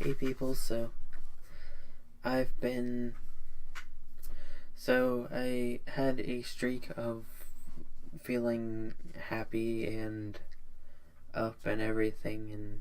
Hey people, I've been I had a streak of feeling happy and up and everything, and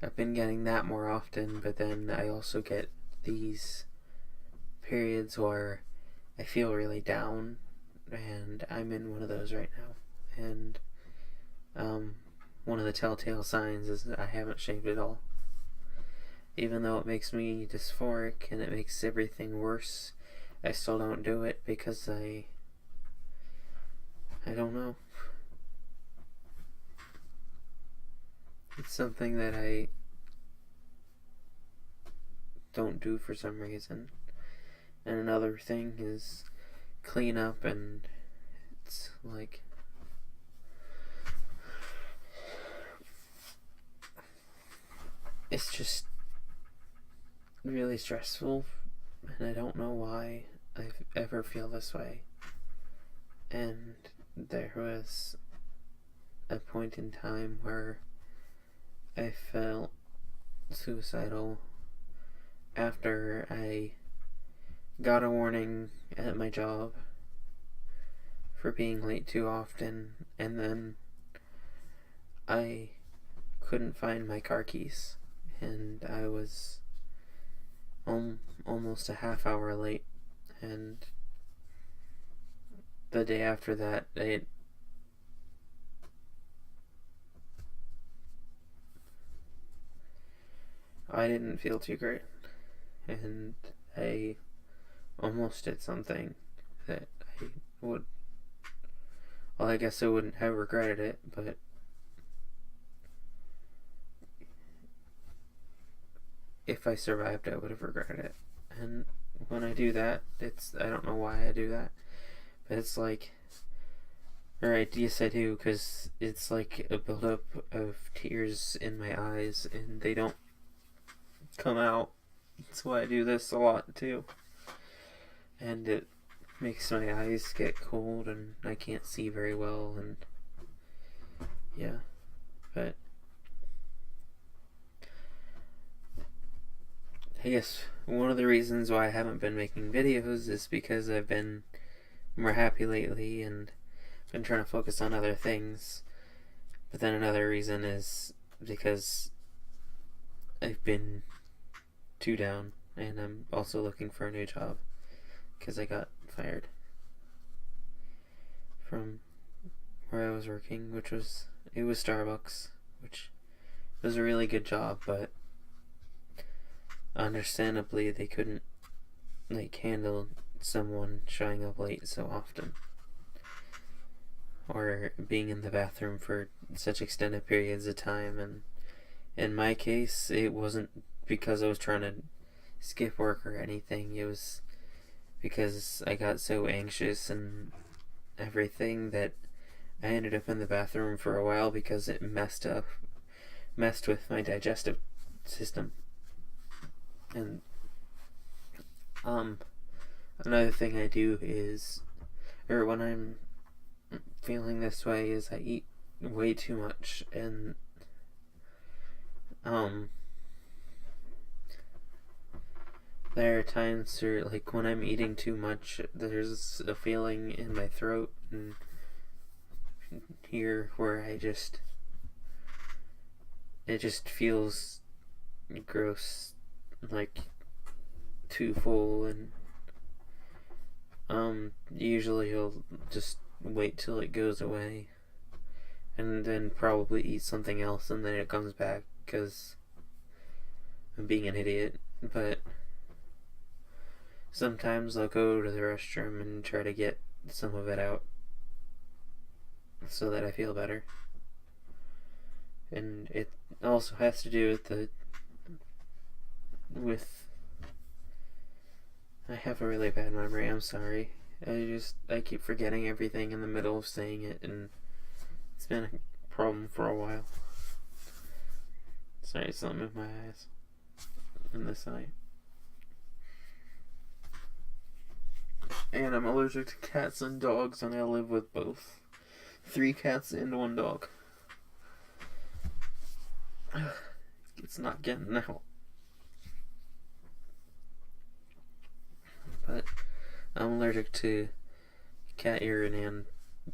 I've been getting that more often, but then I also get these periods where I feel really down, and I'm in one of those right now. And um one of the telltale signs is that I haven't shaved at all. Even though it makes me dysphoric and it makes everything worse, I still don't do it because I don't know. It's something that I don't do for some reason. And another thing is clean up, and it's like it's just really stressful, and I don't know why I ever feel this way. And there was a point in time where I felt suicidal after I got a warning at my job for being late too often, and then I couldn't find my car keys, and I was almost a half hour late. And the day after that, I didn't feel too great, and I almost did something that I would. Well, I guess I wouldn't have regretted it, but if I survived, I would have regretted it. And when I do that, I don't know why I do that, but it's like, alright, yes I do, because it's like a buildup of tears in my eyes, and they don't come out. That's why I do this a lot too. And it makes my eyes get cold, and I can't see very well, and yeah. But I guess one of the reasons why I haven't been making videos is because I've been more happy lately and been trying to focus on other things. But then another reason is because I've been too down, and I'm also looking for a new job because I got fired from where I was working, which was Starbucks, which was a really good job, but understandably they couldn't handle someone showing up late so often, or being in the bathroom for such extended periods of time. And in my case, it wasn't because I was trying to skip work or anything. It was because I got so anxious and everything that I ended up in the bathroom for a while because it messed with my digestive system. And another thing I do is, or when I'm feeling this way, is I eat way too much. And there are times where, like, when I'm eating too much, there's a feeling in my throat and here where it just feels gross, like too full. And usually I'll just wait till it goes away and then probably eat something else, and then it comes back because I'm being an idiot. But sometimes I'll go to the restroom and try to get some of it out so that I feel better. And it also has to do with I have a really bad memory. I'm sorry. I keep forgetting everything in the middle of saying it, and it's been a problem for a while. Sorry, it's not moving my eyes in this eye. And I'm allergic to cats and dogs, and I live with both. 3 cats and 1 dog. It's not getting out. I'm allergic to cat urine and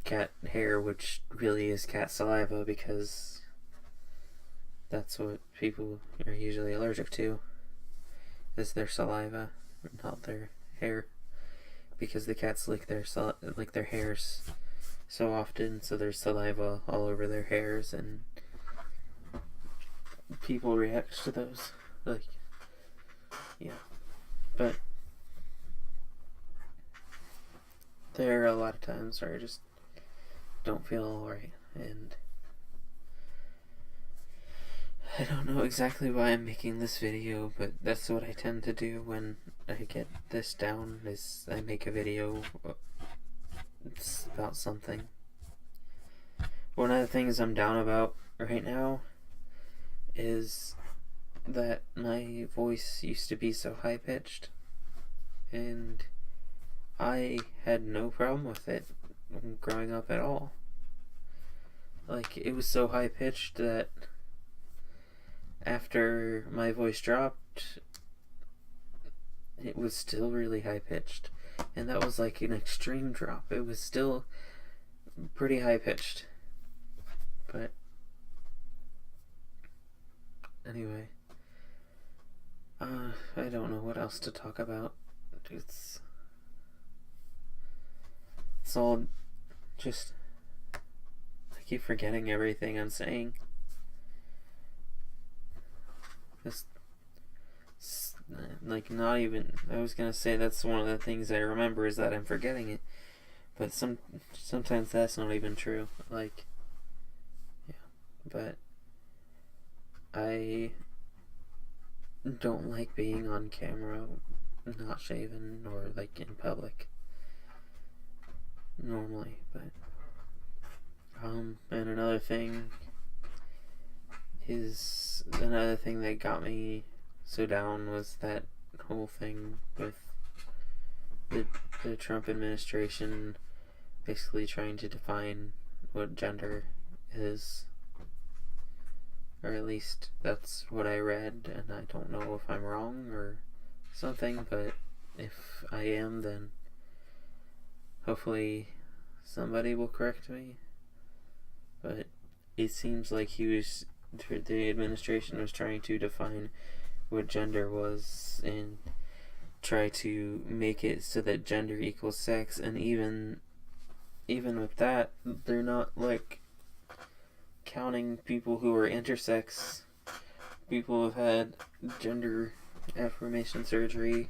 cat hair, which really is cat saliva, because that's what people are usually allergic to, is their saliva, not their hair, because the cats lick their hairs so often, so there's saliva all over their hairs, and people react to those. Like, yeah. But there are a lot of times where I just don't feel alright, and I don't know exactly why I'm making this video, but that's what I tend to do when I get this down, is I make a video about something. One of the things I'm down about right now is that my voice used to be so high-pitched, and I had no problem with it growing up at all. Like, it was so high-pitched that after my voice dropped, it was still really high-pitched, and that was like an extreme drop. It was still pretty high-pitched, but anyway, I don't know what else to talk about. It's all just, I keep forgetting everything I'm saying. Just, like, not even, I was gonna say that's one of the things I remember, is that I'm forgetting it, but sometimes that's not even true. Like, yeah, but I don't like being on camera not shaven, or like in public normally. But and another thing that got me so down was that whole thing with the Trump administration basically trying to define what gender is, or at least that's what I read, and I don't know if I'm wrong or something, but if I am, then hopefully somebody will correct me. But it seems like the administration was trying to define what gender was and try to make it so that gender equals sex, and even with that, they're not like counting people who are intersex, people who have had gender affirmation surgery.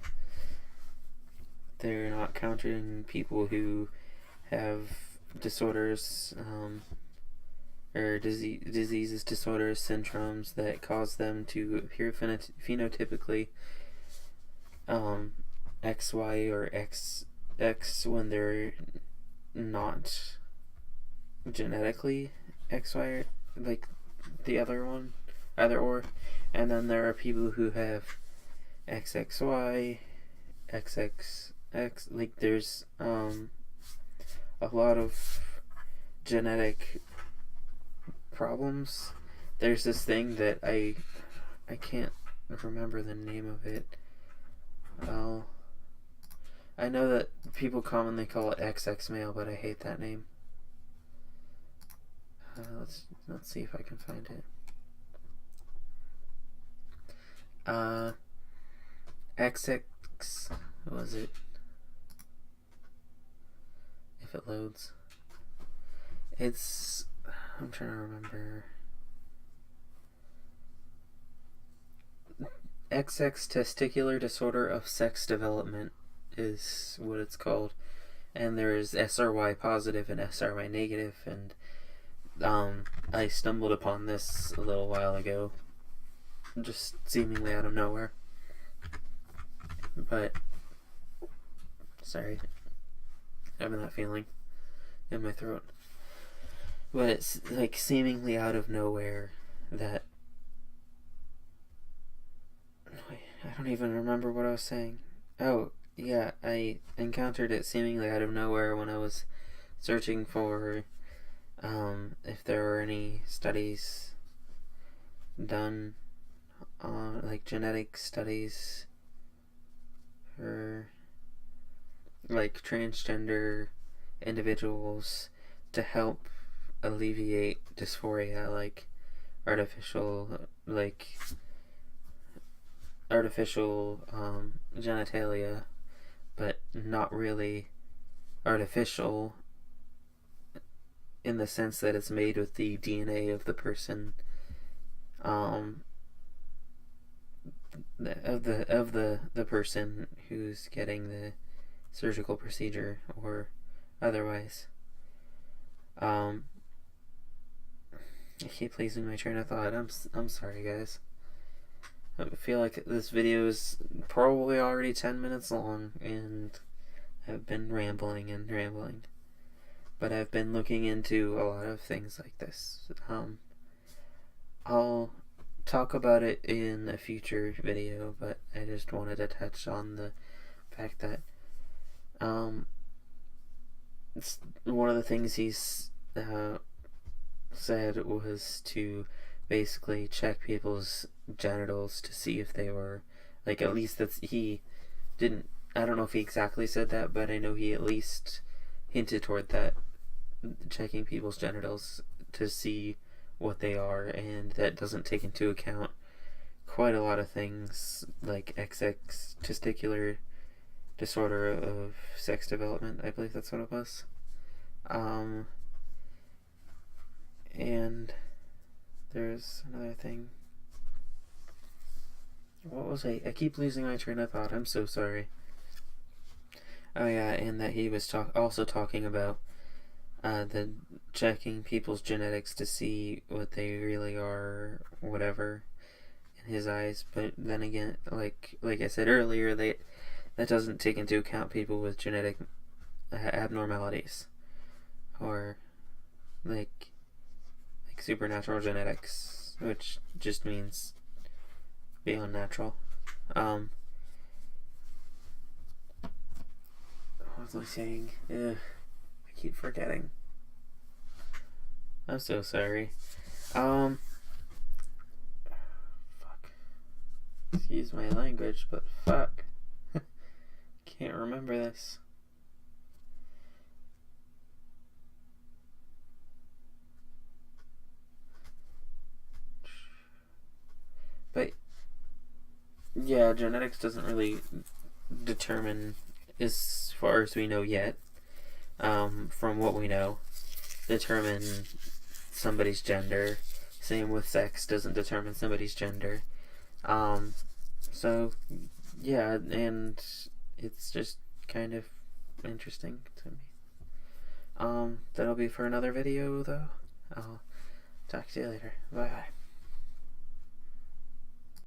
They're not counting people who have disorders, or diseases, disorders, syndromes that cause them to appear phenotypically XY or XX when they're not genetically XY, like the other one, either or. And then there are people who have XXY, XXX, like there's a lot of genetic problems. There's this thing that I can't remember the name of it. I know that people commonly call it XX male, but I hate that name. Let's see if I can find it. XX, what was it? If it loads. I'm trying to remember. XX testicular disorder of sex development is what it's called. And there is SRY positive and SRY negative, and I stumbled upon this a little while ago, just seemingly out of nowhere. But sorry, having that feeling in my throat. But it's like seemingly out of nowhere that I don't even remember what I was saying. Oh, yeah, I encountered it seemingly out of nowhere when I was searching for if there were any studies done on, like, genetic studies for like transgender individuals to help alleviate dysphoria, like artificial like genitalia, but not really artificial in the sense that it's made with the DNA of the person, of the person who's getting the surgical procedure or otherwise. I keep losing my train of thought. I'm sorry, guys. I feel like this video is probably already 10 minutes long, and I've been rambling and rambling. But I've been looking into a lot of things like this. I'll talk about it in a future video, but I just wanted to touch on the fact that it's one of the things he's said was to basically check people's genitals to see if they were, like, at least he didn't, I don't know if he exactly said that, but I know he at least hinted toward that, checking people's genitals to see what they are, and that doesn't take into account quite a lot of things like XX, testicular disorder of sex development, I believe that's what it was. And there's another thing. What was I keep losing my train of thought. I'm so sorry. Oh yeah, and that he was also talking about the checking people's genetics to see what they really are, whatever, in his eyes. But then again, like I said earlier, that doesn't take into account people with genetic abnormalities, or like supernatural genetics, which just means beyond natural. What was I saying? I keep forgetting. I'm so sorry. Fuck. Excuse my language, but fuck. Can't remember this. But yeah, genetics doesn't really determine, as far as we know yet, from what we know, determine somebody's gender. Same with sex, doesn't determine somebody's gender. So yeah, and it's just kind of interesting to me. That'll be for another video though. I'll talk to you later. Bye bye.